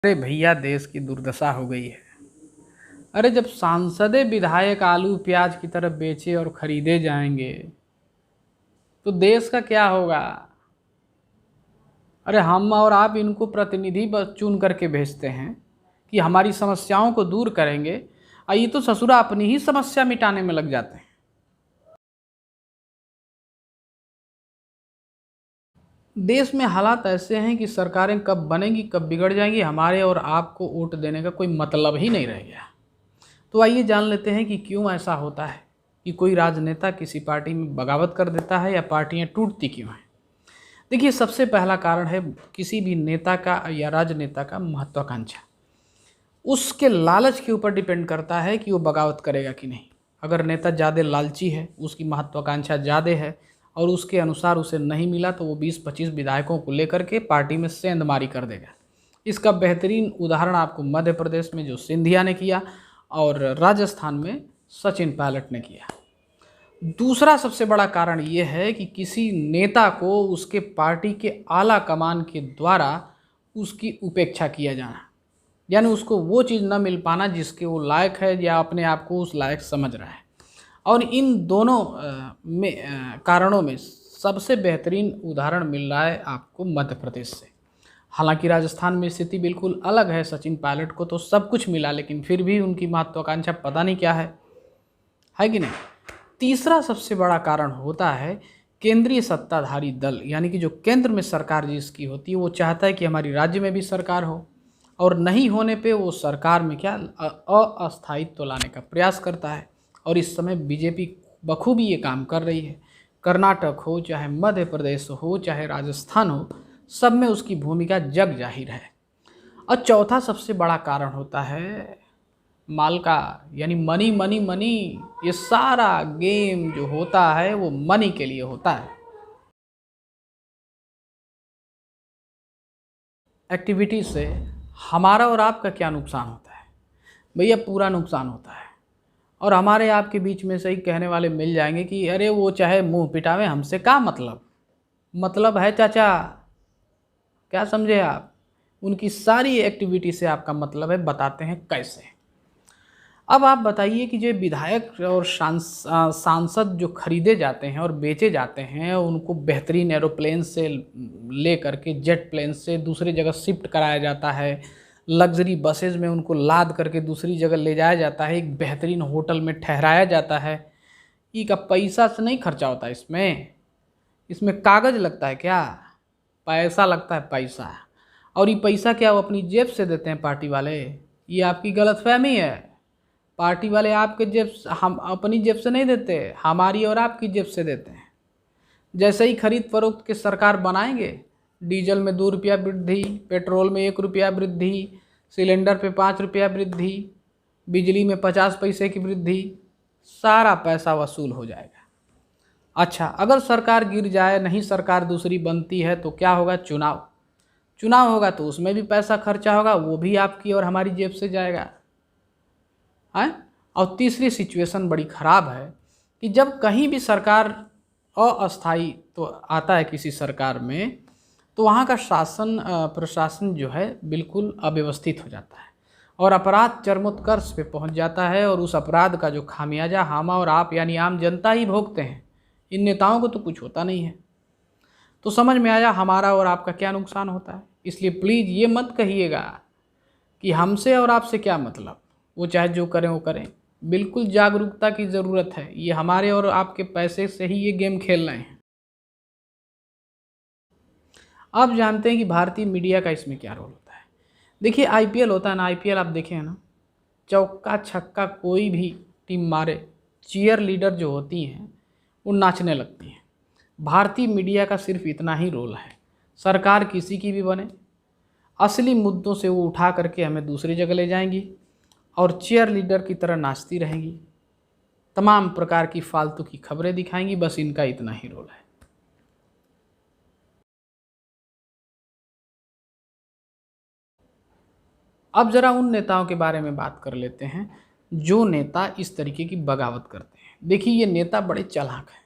अरे भैया, देश की दुर्दशा हो गई है। अरे जब सांसदे विधायक आलू प्याज की तरह बेचे और खरीदे जाएंगे तो देश का क्या होगा। अरे हम और आप इनको प्रतिनिधि बस चुन करके भेजते हैं कि हमारी समस्याओं को दूर करेंगे, और ये तो ससुरा अपनी ही समस्या मिटाने में लग जाते हैं। देश में हालात ऐसे हैं कि सरकारें कब बनेंगी कब बिगड़ जाएंगी, हमारे और आपको वोट देने का कोई मतलब ही नहीं रह गया। तो आइए जान लेते हैं कि क्यों ऐसा होता है कि कोई राजनेता किसी पार्टी में बगावत कर देता है या पार्टियां टूटती क्यों हैं। देखिए, सबसे पहला कारण है किसी भी नेता का या राजनेता का महत्वाकांक्षा। उसके लालच के ऊपर डिपेंड करता है कि वो बगावत करेगा कि नहीं। अगर नेता ज़्यादा लालची है, उसकी महत्वाकांक्षा ज़्यादा है और उसके अनुसार उसे नहीं मिला तो वो 20-25 विधायकों को लेकर के पार्टी में सेंधमारी कर देगा। इसका बेहतरीन उदाहरण आपको मध्य प्रदेश में जो सिंधिया ने किया और राजस्थान में सचिन पायलट ने किया। दूसरा सबसे बड़ा कारण ये है कि किसी नेता को उसके पार्टी के आला कमान के द्वारा उसकी उपेक्षा किया जाना, यानी उसको वो चीज़ न मिल पाना जिसके वो लायक है या अपने आप को उस लायक समझ रहा है। और इन दोनों कारणों में सबसे बेहतरीन उदाहरण मिल रहा है आपको मध्य प्रदेश से। हालांकि राजस्थान में स्थिति बिल्कुल अलग है। सचिन पायलट को तो सब कुछ मिला, लेकिन फिर भी उनकी महत्वाकांक्षा पता नहीं क्या है कि नहीं। तीसरा सबसे बड़ा कारण होता है केंद्रीय सत्ताधारी दल, यानी कि जो केंद्र में सरकार जिसकी होती है वो चाहता है कि हमारी राज्य में भी सरकार हो, और नहीं होने पे वो सरकार में क्या अस्थायित्व लाने का प्रयास करता है। और इस समय बीजेपी बखूबी ये काम कर रही है। कर्नाटक हो, चाहे मध्य प्रदेश हो, चाहे राजस्थान हो, सब में उसकी भूमिका जग जाहिर है। और चौथा सबसे बड़ा कारण होता है माल का, यानी मनी मनी मनी। ये सारा गेम जो होता है वो मनी के लिए होता है। एक्टिविटी से हमारा और आपका क्या नुकसान होता है भैया? पूरा नुकसान होता है। और हमारे आपके बीच में से ही कहने वाले मिल जाएंगे कि अरे वो चाहे मुंह पिटावे, हमसे क्या मतलब है चाचा। क्या समझे आप? उनकी सारी एक्टिविटी से आपका मतलब है। बताते हैं कैसे। अब आप बताइए कि जो विधायक और सांसद जो खरीदे जाते हैं और बेचे जाते हैं, उनको बेहतरीन एरोप्लेन से ले करके जेट प्लेन से दूसरी जगह शिफ्ट कराया जाता है, लग्जरी बसेज में उनको लाद करके दूसरी जगह ले जाया जाता है, एक बेहतरीन होटल में ठहराया जाता है। ई का पैसा से नहीं खर्चा होता इसमें। इसमें कागज लगता है क्या? पैसा लगता है, पैसा। और ये पैसा क्या वो अपनी जेब से देते हैं पार्टी वाले? ये आपकी गलतफहमी है। पार्टी वाले आपके जेब, हम अपनी जेब से नहीं देते, हमारी और आपकी जेब से देते हैं। जैसे ही खरीद फरोख्त के सरकार बनाएंगे, डीजल में 2 रुपया वृद्धि, पेट्रोल में 1 रुपया वृद्धि, सिलेंडर पे 5 रुपया वृद्धि, बिजली में 50 पैसे की वृद्धि, सारा पैसा वसूल हो जाएगा। अच्छा, अगर सरकार गिर जाए, नहीं सरकार दूसरी बनती है, तो क्या होगा? चुनाव होगा तो उसमें भी पैसा खर्चा होगा, वो भी आपकी और हमारी जेब से जाएगा है। और तीसरी सिचुएशन बड़ी ख़राब है कि जब कहीं भी सरकार अस्थाई तो आता है किसी सरकार में, तो वहाँ का शासन प्रशासन जो है बिल्कुल अव्यवस्थित हो जाता है और अपराध चरमोत्कर्ष पे पहुँच जाता है। और उस अपराध का जो खामियाजा हम और आप यानी आम जनता ही भोगते हैं। इन नेताओं को तो कुछ होता नहीं है। तो समझ में आया हमारा और आपका क्या नुकसान होता है। इसलिए प्लीज़ ये मत कहिएगा कि हमसे और आपसे क्या मतलब, वो चाहे जो करें वो करें। बिल्कुल जागरूकता की ज़रूरत है। ये हमारे और आपके पैसे से ही ये गेम खेल रहे हैं। आप जानते हैं कि भारतीय मीडिया का इसमें क्या रोल होता है। देखिए, आईपीएल होता है ना, आईपीएल आप देखें है ना, चौका छक्का कोई भी टीम मारे, चीयर लीडर जो होती हैं वो नाचने लगती हैं। भारतीय मीडिया का सिर्फ इतना ही रोल है। सरकार किसी की भी बने, असली मुद्दों से वो उठा करके हमें दूसरी जगह ले जाएंगी और चीयर लीडर की तरह नाचती रहेंगी। तमाम प्रकार की फालतू की खबरें दिखाएंगी। बस इनका इतना ही रोल है। अब ज़रा उन नेताओं के बारे में बात कर लेते हैं जो नेता इस तरीके की बगावत करते हैं। देखिए, ये नेता बड़े चालाक हैं।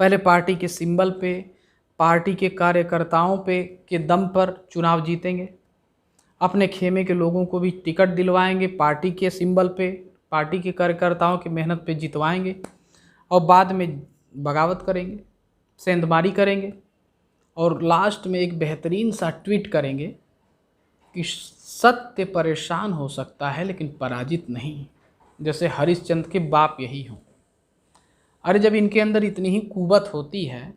पहले पार्टी के सिंबल पे, पार्टी के कार्यकर्ताओं पे के दम पर चुनाव जीतेंगे। अपने खेमे के लोगों को भी टिकट दिलवाएंगे, पार्टी के सिंबल पे, पार्टी के कार्यकर्ताओं की मेहनत पे जितवाएंगे और बाद में बगावत करेंगे, सेंधमारी करेंगे और लास्ट में एक बेहतरीन सा ट्वीट करेंगे कि सत्य परेशान हो सकता है लेकिन पराजित नहीं, जैसे हरिश्चंद्र के बाप यही हों। अरे जब इनके अंदर इतनी ही कुवत होती है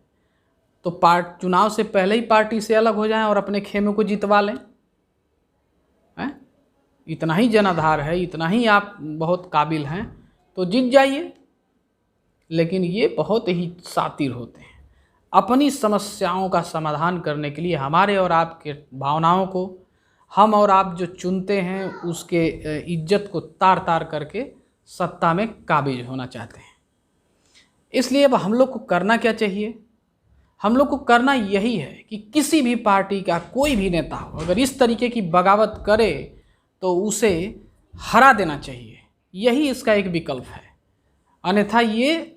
तो चुनाव से पहले ही पार्टी से अलग हो जाएं और अपने खेमे को जितवा लें। हैं? इतना ही जनाधार है, इतना ही आप बहुत काबिल हैं तो जीत जाइए। लेकिन ये बहुत ही शातिर होते हैं। अपनी समस्याओं का समाधान करने के लिए हमारे और आपके भावनाओं को हम और आप जो चुनते हैं उसके इज्जत को तार तार करके सत्ता में काबिज होना चाहते हैं। इसलिए अब हम लोग को करना क्या चाहिए? हम लोग को करना यही है कि किसी भी पार्टी का कोई भी नेता हो अगर इस तरीके की बगावत करे तो उसे हरा देना चाहिए। यही इसका एक विकल्प है। अन्यथा ये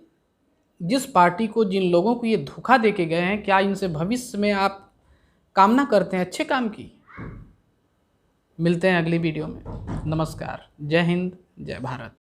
जिस पार्टी को, जिन लोगों को ये धोखा दे के गए हैं, क्या इनसे भविष्य में आप कामना करते हैं अच्छे काम की? मिलते हैं अगली वीडियो में। नमस्कार। जय हिंद, जय भारत।